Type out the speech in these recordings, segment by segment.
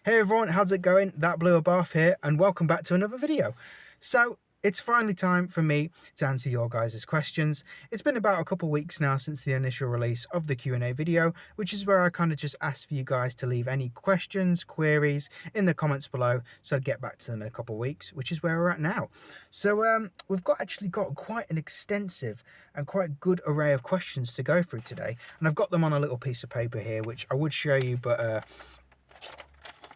Hey everyone, how's it going? That Blue Bath here, and welcome back to another video. So, it's finally time for me to answer your guys' questions. It's been about a couple weeks now since the initial release of the Q&A video, which is where I kind of just asked for you guys to leave any questions, queries in the comments below, so I'd get back to them in a couple weeks, which is where we're at now. So, we've actually got quite an extensive and quite good array of questions to go through today, and I've got them on a little piece of paper here, which I would show you, but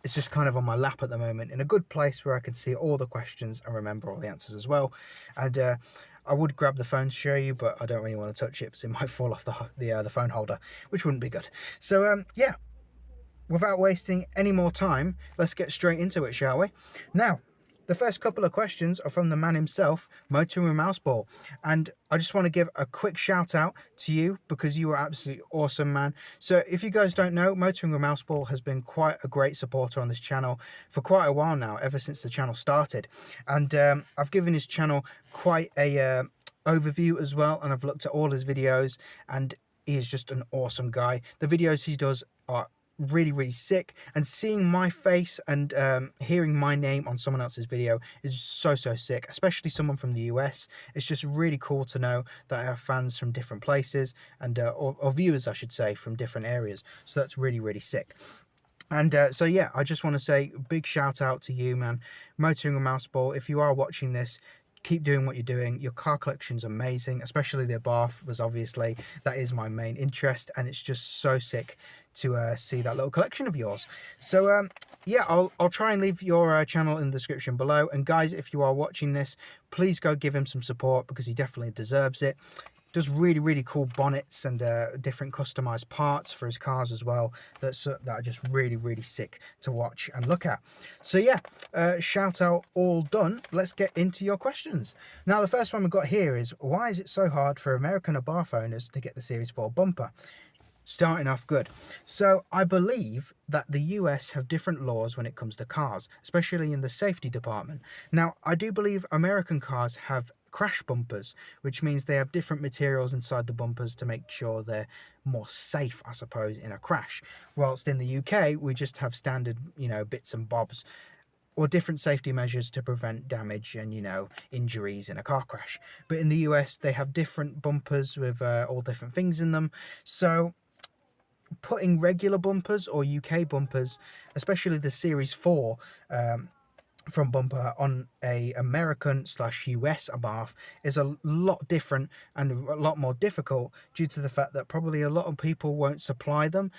it's just kind of on my lap at the moment in a good place where I can see all the questions and remember all the answers as well. And I would grab the phone to show you, but I don't really want to touch it because it might fall off the phone holder, which wouldn't be good. So yeah, without wasting any more time, let's get straight into it, shall we? Now, the first couple of questions are from the man himself, Motoring with Mouseball. And I just want to give a quick shout out to you because you are absolutely awesome, man. So if you guys don't know, Motoring with Mouseball has been quite a great supporter on this channel for quite a while now, ever since the channel started. And I've given his channel quite a overview as well, and I've looked at all his videos, and he is just an awesome guy. The videos he does are really sick, and seeing my face and hearing my name on someone else's video is so sick, especially someone from the US. It's just really cool to know that I have fans from different places, and or viewers I should say, from different areas. So that's really sick. And so yeah, I just want to say a big shout out to you, man. Motoring with Mouseball, if you are watching this, keep doing what you're doing. Your car collection's amazing, especially the Bath, was obviously, that is my main interest, and it's just so sick to see that little collection of yours. So yeah, I'll try and leave your channel in the description below, and guys, if you are watching this, please go give him some support because he definitely deserves it. Does really cool bonnets and different customized parts for his cars as well that are just really sick to watch and look at. So yeah, shout out all done. Let's get into your questions. Now, the first one we've got here is, why is it so hard for American Abarth owners to get the Series 4 bumper? Starting off good. So I believe that the US have different laws when it comes to cars, especially in the safety department. Now, I do believe American cars have crash bumpers, which means they have different materials inside the bumpers to make sure they're more safe, I suppose, in a crash. Whilst in the UK, we just have standard, bits and bobs or different safety measures to prevent damage and, injuries in a car crash. But in the US, they have different bumpers with all different things in them. So putting regular bumpers or UK bumpers, especially the Series 4 from bumper on a American/US Abarth, is a lot different and a lot more difficult due to the fact that probably a lot of people won't supply them,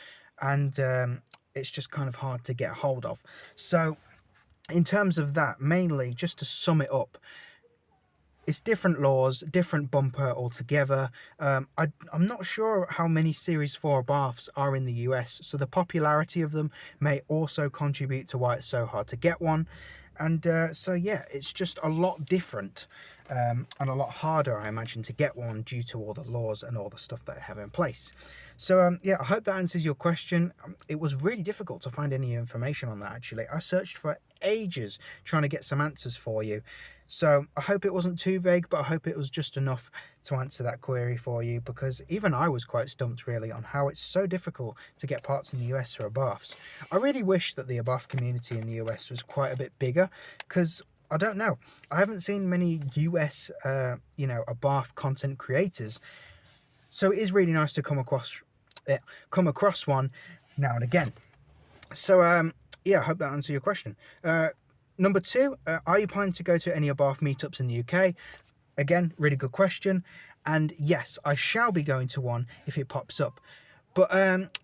and it's just kind of hard to get a hold of. So in terms of that, mainly just to sum it up, it's different laws, different bumper altogether. I'm not sure how many Series 4 Abarths are in the US, so the popularity of them may also contribute to why it's so hard to get one. And so yeah, it's just a lot different and a lot harder, I imagine, to get one due to all the laws and all the stuff that I have in place. So yeah, I hope that answers your question. It was really difficult to find any information on that, actually. I searched for ages trying to get some answers for you. So I hope it wasn't too vague, but I hope it was just enough to answer that query for you, because even I was quite stumped really on how it's so difficult to get parts in the US for Abarths. I really wish that the Abarth community in the US was quite a bit bigger, because I don't know, I haven't seen many US Abarth content creators. So it is really nice to come across one now and again. So yeah, I hope that answers your question. Number 2, are you planning to go to any Abarth meetups in the UK? Again, really good question. And yes, I shall be going to one if it pops up. But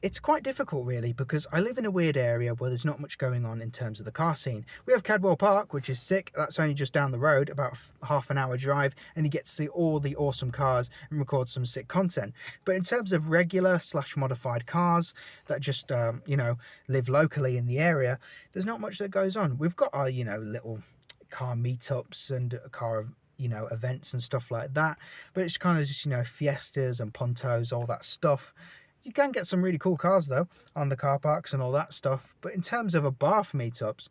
it's quite difficult really, because I live in a weird area where there's not much going on in terms of the car scene. We have Cadwell Park, which is sick. That's only just down the road, about half an hour drive, and you get to see all the awesome cars and record some sick content. But in terms of regular/modified cars that just live locally in the area, there's not much that goes on. We've got our little car meetups and car events and stuff like that, but it's kind of just Fiestas and Puntos, all that stuff. You can get some really cool cars though on the car parks and all that stuff, but in terms of Abarth meetups,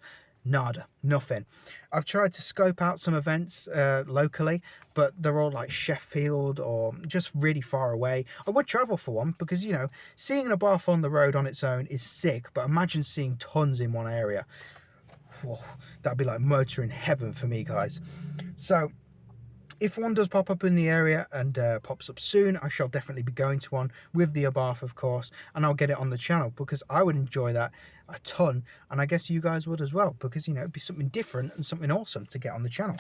Nada, nothing. I've tried to scope out some events locally, but they're all like Sheffield or just really far away. I would travel for one because, you know, seeing an Abarth on the road on its own is sick, but imagine seeing tons in one area. Whoa, that'd be like motoring heaven for me, guys. So if one does pop up in the area and pops up soon, I shall definitely be going to one with the Abarth, of course, and I'll get it on the channel because I would enjoy that a ton, and I guess you guys would as well, because, you know, it'd be something different and something awesome to get on the channel.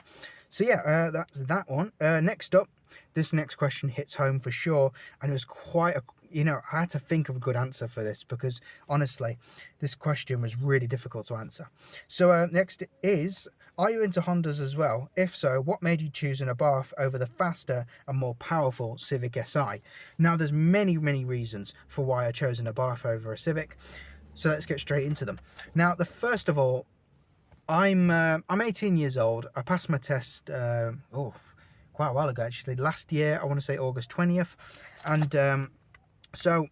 So yeah, that's that one. Next up, this next question hits home for sure, and it was quite a, you know, I had to think of a good answer for this because honestly, this question was really difficult to answer. So next is, are you into Hondas as well? If so, what made you choose an Abarth over the faster and more powerful Civic Si? Now, there's many reasons for why I chose an Abarth over a Civic, so let's get straight into them. Now, the first of all, I'm 18 years old. I passed my test quite a while ago, actually. Last year, I want to say August 20th, and so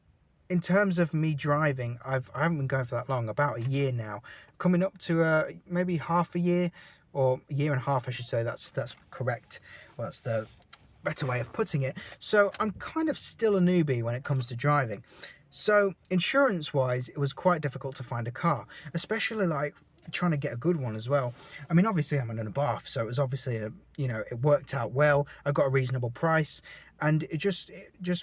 in terms of me driving, I haven't been going for that long, about a year now, coming up to maybe half a year, or a year and a half, I should say. That's correct. Well, that's the better way of putting it. So I'm kind of still a newbie when it comes to driving. So insurance wise, it was quite difficult to find a car, especially like trying to get a good one as well. I mean, obviously I'm in a Abarth, so it was obviously you know, it worked out well. I got a reasonable price, and it just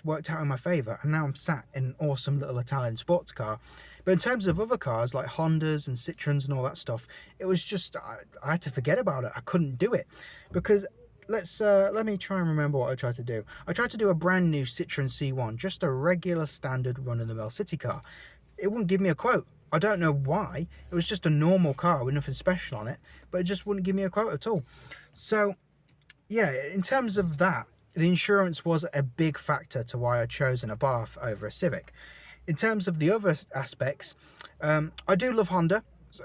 worked out in my favor, and now I'm sat in an awesome little Italian sports car. But in terms of other cars like Hondas and Citroens and all that stuff, it was just I had to forget about it. I couldn't do it because let me try and remember what I tried to do. I tried to do a brand new Citroen C1, just a regular standard run-of-the-mill city car. It wouldn't give me a quote. I don't know why. It was just a normal car with nothing special on it, but it just wouldn't give me a quote at all. So yeah, in terms of that, the insurance was a big factor to why I chose an Abarth over a Civic. In terms of the other aspects, I do love Honda. So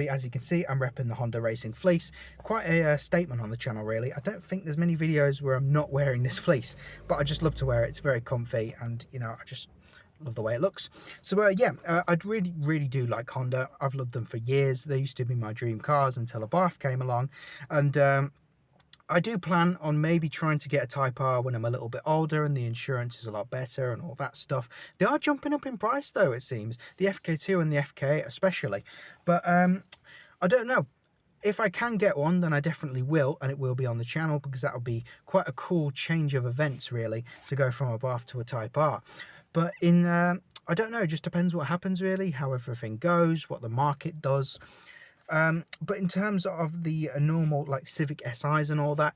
as you can see, I'm repping the Honda Racing Fleece. Quite a statement on the channel, really. I don't think there's many videos where I'm not wearing this fleece, but I just love to wear it. It's very comfy, and, you know, I just love the way it looks. So yeah, I really do like Honda. I've loved them for years. They used to be my dream cars until Abarth came along, and I do plan on maybe trying to get a Type R when I'm a little bit older and the insurance is a lot better and all that stuff. They are jumping up in price though, it seems. The FK2 and the FK8 especially. But I don't know. If I can get one, then I definitely will, and it will be on the channel because that will be quite a cool change of events, really, to go from a Abarth to a Type R. But I don't know, it just depends what happens, really, how everything goes, what the market does. But in terms of the normal like Civic SIs and all that,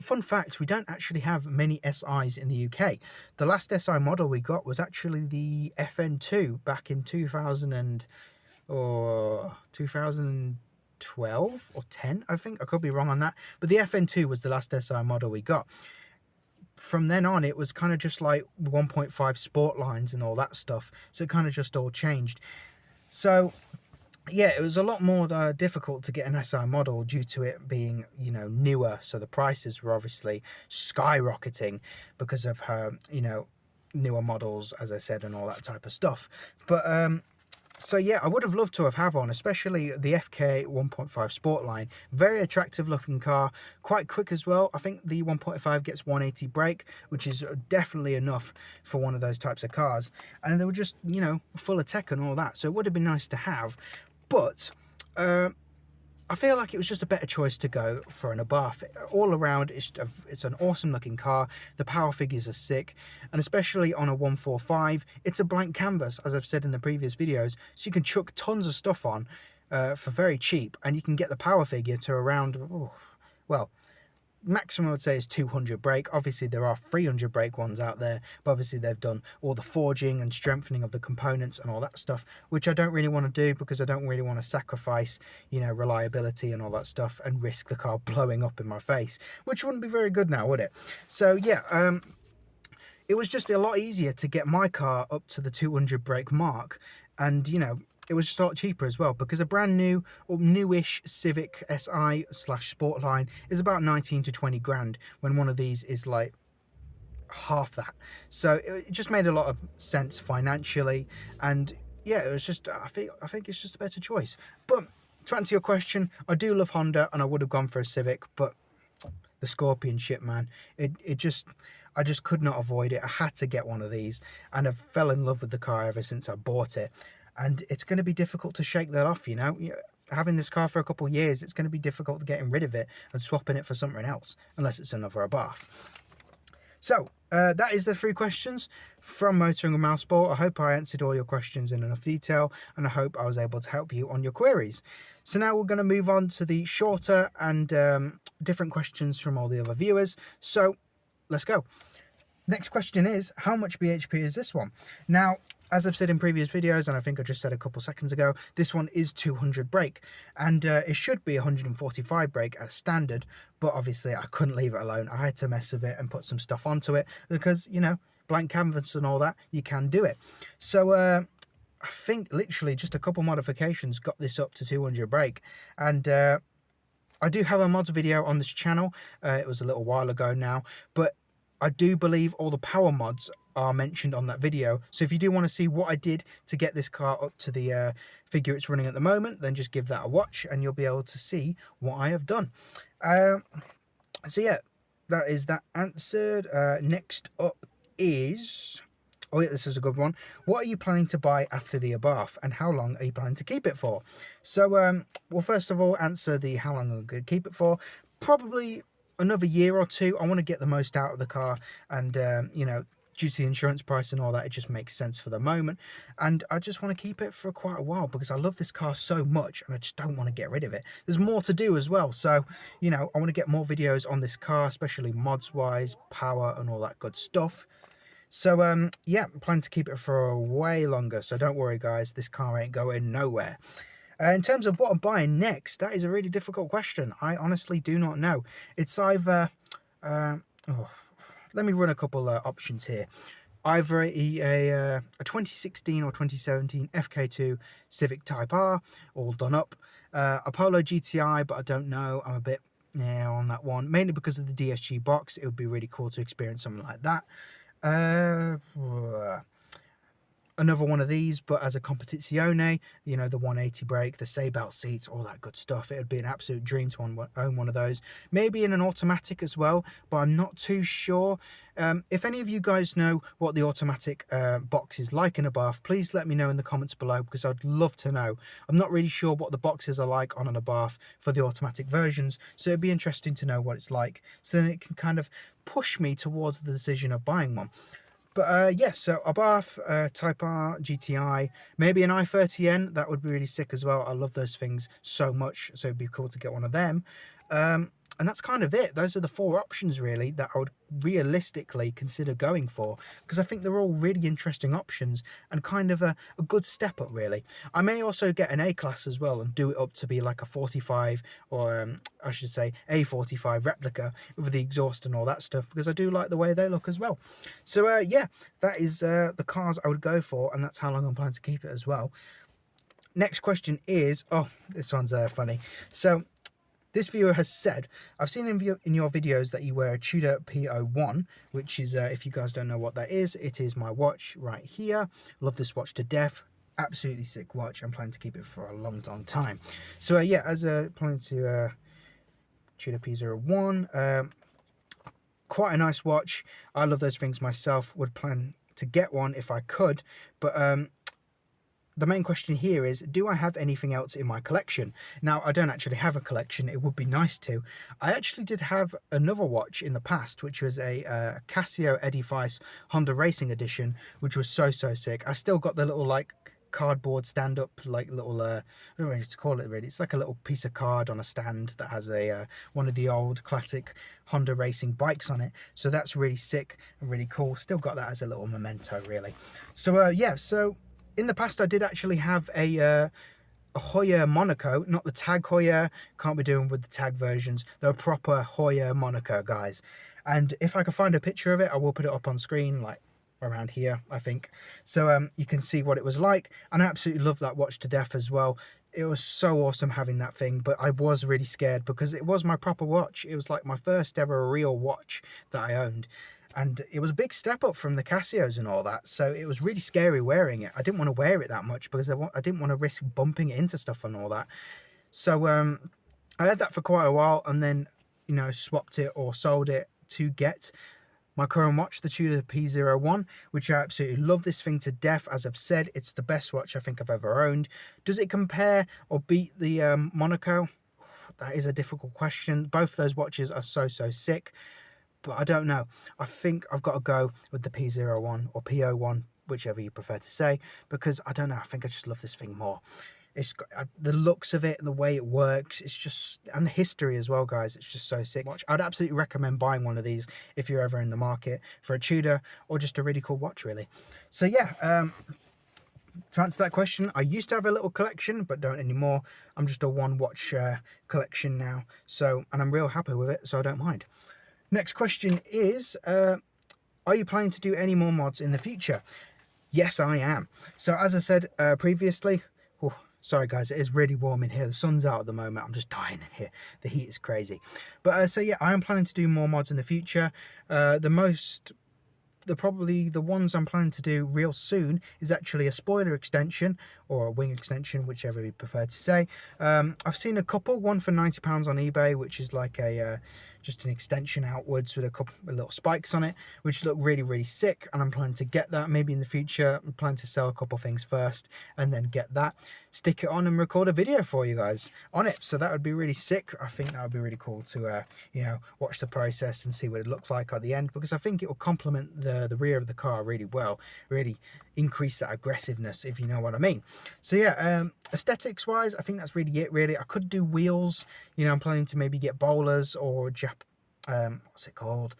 fun fact, we don't actually have many SIs in the UK. The last SI model we got was actually the FN2 back in 2012 or 10, I think. I could be wrong on that, but the FN2 was the last SI model we got. From then on, it was kind of just like 1.5 sport lines and all that stuff, so it kind of just all changed. So yeah, it was a lot more difficult to get an SI model due to it being, you know, newer. So the prices were obviously skyrocketing because of her, you know, newer models, as I said, and all that type of stuff. But so yeah, I would have loved to have had one, especially the FK 1.5 Sportline. Very attractive looking car, quite quick as well. I think the 1.5 gets 180 brake, which is definitely enough for one of those types of cars. And they were just, you know, full of tech and all that. So it would have been nice to have. But I feel like it was just a better choice to go for an Abarth. All around, it's an awesome looking car. The power figures are sick, and especially on a 145, it's a blank canvas, as I've said in the previous videos, so you can chuck tons of stuff on for very cheap, and you can get the power figure to around, well, maximum I would say is 200 brake. Obviously there are 300 brake ones out there, but obviously they've done all the forging and strengthening of the components and all that stuff, which I don't really want to do because I don't really want to sacrifice, you know, reliability and all that stuff and risk the car blowing up in my face, which wouldn't be very good now, would it? So yeah, it was just a lot easier to get my car up to the 200 brake mark, and, you know, it was just a lot cheaper as well, because a brand new or newish Civic Si / Sportline is about 19 to 20 grand, when one of these is like half that. So it just made a lot of sense financially, and yeah, it was just, I think it's just a better choice. But to answer your question, I do love Honda, and I would have gone for a Civic, but the Scorpion shit, man, I just could not avoid it. I had to get one of these, and I've fell in love with the car ever since I bought it. And it's going to be difficult to shake that off, you know. Having this car for a couple of years, it's going to be difficult getting rid of it and swapping it for something else, unless it's another Abarth. So, that is the 3 questions from Motoring with Mouseball. I hope I answered all your questions in enough detail, and I hope I was able to help you on your queries. So now we're going to move on to the shorter and different questions from all the other viewers. So, let's go. Next question is, how much BHP is this one? Now, as I've said in previous videos, and I think I just said a couple seconds ago, this one is 200 brake, and it should be 145 brake as standard, but obviously I couldn't leave it alone. I had to mess with it and put some stuff onto it, because, you know, blank canvas and all that, you can do it. So, I think literally just a couple modifications got this up to 200 brake, and I do have a mods video on this channel. It was a little while ago now, but I do believe all the power mods are mentioned on that video. So if you do want to see what I did to get this car up to the figure it's running at the moment, then just give that a watch and you'll be able to see what I have done. So yeah, that is that answered. Next up is... Oh yeah, this is a good one. What are you planning to buy after the Abarth, and how long are you planning to keep it for? So, well, first of all, answer the how long I'm going to keep it for. Probably another year or two. I want to get the most out of the car, and you know, due to the insurance price and all that, it just makes sense for the moment. And I just want to keep it for quite a while because I love this car so much, and I just don't want to get rid of it. There's more to do as well, so you know, I want to get more videos on this car, especially mods wise, power and all that good stuff. So yeah, I'm planning to keep it for way longer, so don't worry guys, this car ain't going nowhere. In terms of what I'm buying next, that is a really difficult question. I honestly do not know. It's either let me run a couple options here. Either a 2016 or 2017 FK2 Civic Type R, all done up. A Polo GTI, but I don't know. I'm a bit on that one, mainly because of the DSG box. It would be really cool to experience something like that. Another one of these, but as a competizione, you know, the 180 brake, the Seatbelt seats, all that good stuff. It would be an absolute dream to own one of those. Maybe in an automatic as well, but I'm not too sure. If any of you guys know what the automatic box is like in a Abarth, please let me know in the comments below, because I'd love to know. I'm not really sure what the boxes are like on an Abarth for the automatic versions, so it'd be interesting to know what it's like, so then it can kind of push me towards the decision of buying one. But yes, so Abarth, Type R, GTI, maybe an i30N, that would be really sick as well. I love those things so much, so it'd be cool to get one of them. And that's kind of it. Those are the 4 options really that I would realistically consider going for, because I think they're all really interesting options and kind of a good step up really. I may also get an A-Class as well and do it up to be like a 45, or I should say A45 replica with the exhaust and all that stuff, because I do like the way they look as well. So yeah, that is the cars I would go for, and that's how long I'm planning to keep it as well. Next question is, oh, this one's funny. So this viewer has said, I've seen in your videos that you wear a Tudor P01, which is, if you guys don't know what that is, it is my watch right here. Love this watch to death. Absolutely sick watch. I'm planning to keep it for a long, long time. So yeah, as planning to Tudor P01, quite a nice watch. I love those things myself. Would plan to get one if I could, but the main question here is, do I have anything else in my collection? Now, I don't actually have a collection. It would be nice to. I actually did have another watch in the past, which was a Casio Eddie Weiss Honda Racing Edition, which was so sick. I still got the little, like, cardboard stand-up, like, little, I don't know what to call it, really. It's like a little piece of card on a stand that has a one of the old classic Honda racing bikes on it. So that's really sick and really cool. Still got that as a little memento, really. So, yeah, so in the past, I did actually have a Hoya Monaco, not the Tag Hoya. Can't be doing with the Tag versions. They're proper Hoya Monaco, guys. And if I can find a picture of it, I will put it up on screen, like around here, I think. So you can see what it was like. And I absolutely love that watch to death as well. It was so awesome having that thing, but I was really scared because it was my proper watch. It was like my first ever real watch that I owned. And it was a big step up from the Casios and all that, so it was really scary wearing it. I didn't want to wear it that much because I didn't want to risk bumping it into stuff and all that. So I had that for quite a while, and then, you know, swapped it or sold it to get my current watch, the Tudor P01, which I absolutely love this thing to death. As I've said, it's the best watch I think I've ever owned. Does it compare or beat the Monaco? That is a difficult question. Both those watches are so sick, but I don't know. I think I've got to go with the P01 or P01, whichever you prefer to say, because I don't know, I think I just love this thing more. It's got the looks of it and the way it works. It's just, and the history as well, guys. It's just so sick. Watch. I'd absolutely recommend buying one of these if you're ever in the market for a Tudor or just a really cool watch, really. So yeah, to answer that question, I used to have a little collection, but don't anymore. I'm just a one watch collection now. So, and I'm real happy with it, so I don't mind. Next question is, are you planning to do any more mods in the future? Yes, I am. So as I said previously, sorry guys, it is really warm in here. The sun's out at the moment. I'm just dying in here. The heat is crazy. But so yeah, I am planning to do more mods in the future. Probably the ones I'm planning to do real soon is actually a spoiler extension or a wing extension, whichever you prefer to say. I've seen a couple, one for £90 on eBay, which is like a just an extension outwards with a couple of little spikes on it, which look really sick, and I'm planning to get that maybe in the future. I'm planning to sell a couple things first and then get that, stick it on and record a video for you guys on it. So that would be really sick. I think that would be really cool to you know, watch the process and see what it looks like at the end, because I think it will complement the rear of the car really well, really increase that aggressiveness, if you know what I mean. So yeah, aesthetics wise, I think that's really it. Really, I could do wheels. You know, I'm planning to maybe get bowlers or what's it called,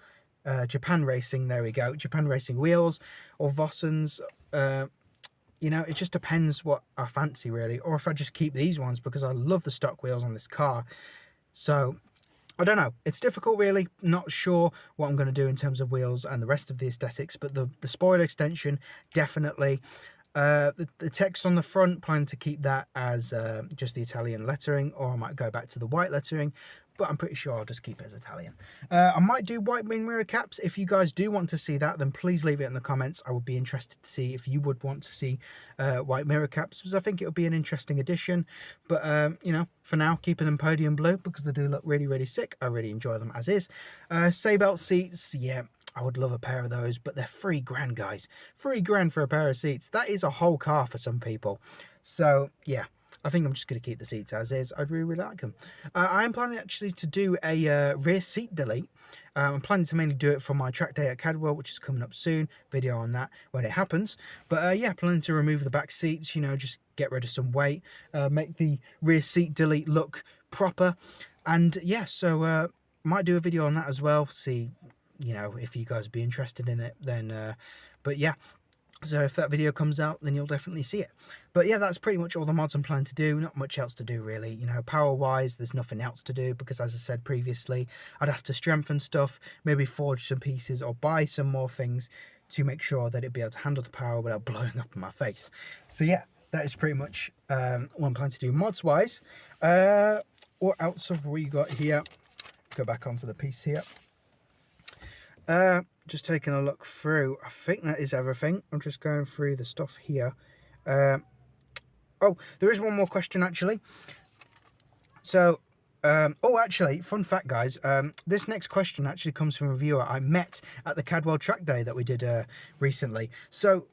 Japan racing. There we go, Japan racing wheels or Vossens. You know, it just depends what I fancy really, or if I just keep these ones because I love the stock wheels on this car. So I don't know, it's difficult really, not sure what I'm going to do in terms of wheels and the rest of the aesthetics, but the spoiler extension, definitely. The text on the front, plan to keep that as just the Italian lettering, or I might go back to the white lettering, but I'm pretty sure I'll just keep it as Italian. I might do white wing mirror caps. If you guys do want to see that, then please leave it in the comments. I would be interested to see if you would want to see white mirror caps, because I think it would be an interesting addition. But you know, for now, keeping them podium blue because they do look really sick. I really enjoy them as is. Seatbelt seats, yeah, I would love a pair of those, but they're £3 guys. £3 for a pair of seats. That is a whole car for some people. So yeah, I think I'm just going to keep the seats as is. I really like them. I am planning actually to do a rear seat delete. I'm planning to mainly do it for my track day at Cadwell, which is coming up soon. Video on that when it happens. But yeah, planning to remove the back seats, you know, just get rid of some weight, make the rear seat delete look proper. And yeah, so might do a video on that as well. See, you know, if you guys would be interested in it, then but yeah, so if that video comes out, then you'll definitely see it. But yeah, that's pretty much all the mods I'm planning to do. Not much else to do really, you know, power wise there's nothing else to do, because as I said previously, I'd have to strengthen stuff, maybe forge some pieces or buy some more things to make sure that it'd be able to handle the power without blowing up in my face. So yeah, that is pretty much what I'm planning to do mods wise. What else have we got here? Go back onto the piece here. Just taking a look through. I think that is everything. I'm just going through the stuff here. Oh, there is one more question actually. So, oh, actually, fun fact, guys. This next question actually comes from a viewer I met at the Cadwell track day that we did recently. So,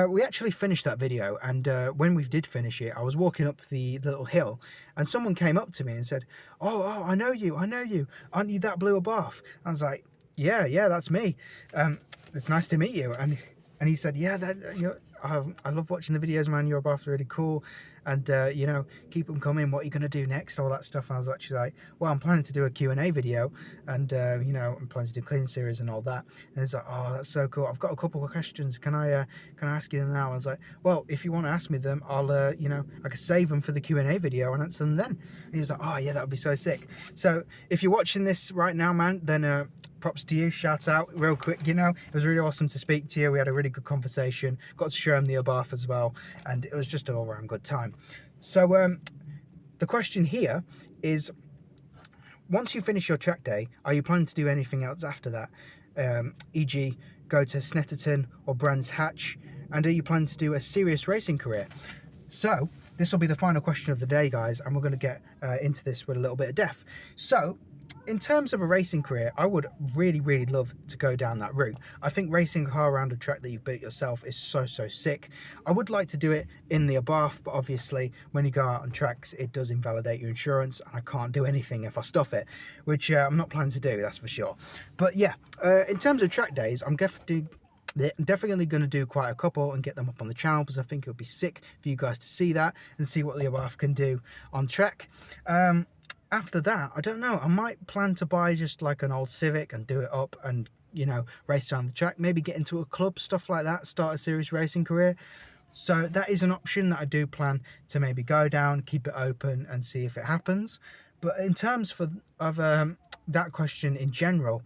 we actually finished that video, and when we did finish it, I was walking up the little hill, and someone came up to me and said, "Oh, I know you. Aren't you that blue above?" I was like, yeah, that's me. It's nice to meet you. And he said, yeah, I love watching the videos, man. You're both really cool, and you know, keep them coming. What are you gonna do next? All that stuff. And I was actually like, well, I'm planning to do a Q&A video, and you know, I'm planning to do clean series and all that. And it's like, oh, that's so cool. I've got a couple of questions. Can I ask you them now? I was like, well, if you want to ask me them, I'll you know, I can save them for the Q&A video and answer them then. And he was like, oh yeah, that would be so sick. So if you're watching this right now, man, then props to you, shout out real quick. You know, it was really awesome to speak to you. We had a really good conversation, got to show him the Abarth as well, and it was just an all-round good time. So the question here is, once you finish your track day, are you planning to do anything else after that, e.g. go to Snetterton or Brands Hatch, and are you planning to do a serious racing career? So this will be the final question of the day, guys, and we're going to get into this with a little bit of depth. So, in terms of a racing career, I would really love to go down that route. I think racing a car around a track that you've built yourself is so sick. I would like to do it in the Abarth, but obviously when you go out on tracks, it does invalidate your insurance, and I can't do anything if I stuff it, which I'm not planning to do, that's for sure. But yeah, in terms of track days, I'm definitely going to do quite a couple and get them up on the channel, because I think it would be sick for you guys to see that and see what the Abarth can do on track. After that, I don't know, I might plan to buy just like an old Civic and do it up and, you know, race around the track, maybe get into a club, stuff like that, start a serious racing career. So that is an option that I do plan to maybe go down, keep it open and see if it happens. But in terms of that question in general,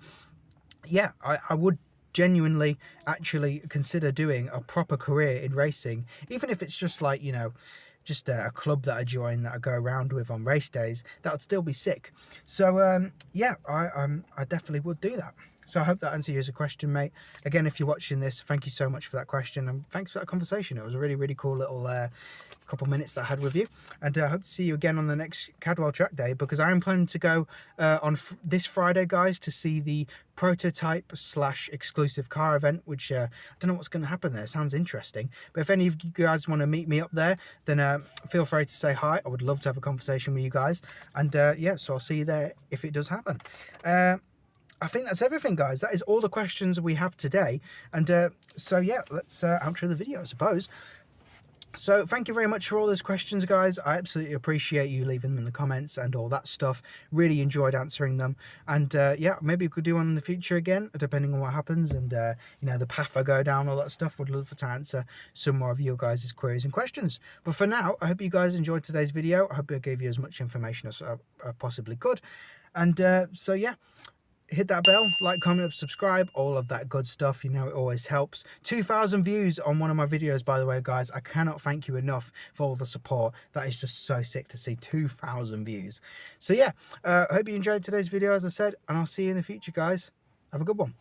yeah, I would genuinely actually consider doing a proper career in racing, even if it's just like, you know, just a club that I join that I go around with on race days. That would still be sick. So yeah, I definitely would do that. So I hope that answers your question, mate. Again, if you're watching this, thank you so much for that question, and thanks for that conversation. It was a really cool little couple minutes that I had with you, and I hope to see you again on the next Cadwell track day, because I am planning to go on this Friday, guys, to see the prototype / exclusive car event, which I don't know what's going to happen there. Sounds interesting, but if any of you guys want to meet me up there, then feel free to say hi. I would love to have a conversation with you guys, and yeah, so I'll see you there if it does happen. I think that's everything, guys. That is all the questions we have today, and so yeah, let's outro the video, I suppose. So thank you very much for all those questions, guys. I absolutely appreciate you leaving them in the comments and all that stuff. Really enjoyed answering them, and yeah, maybe we could do one in the future again, depending on what happens and you know, the path I go down, all that stuff. Would love to answer some more of your guys' queries and questions. But for now, I hope you guys enjoyed today's video. I hope I gave you as much information as I possibly could, and so yeah, hit that bell, like, comment, subscribe, all of that good stuff. You know, it always helps. 2,000 views on one of my videos, by the way, guys. I cannot thank you enough for all the support. That is just so sick to see 2,000 views. So yeah, I hope you enjoyed today's video, as I said, and I'll see you in the future, guys. Have a good one.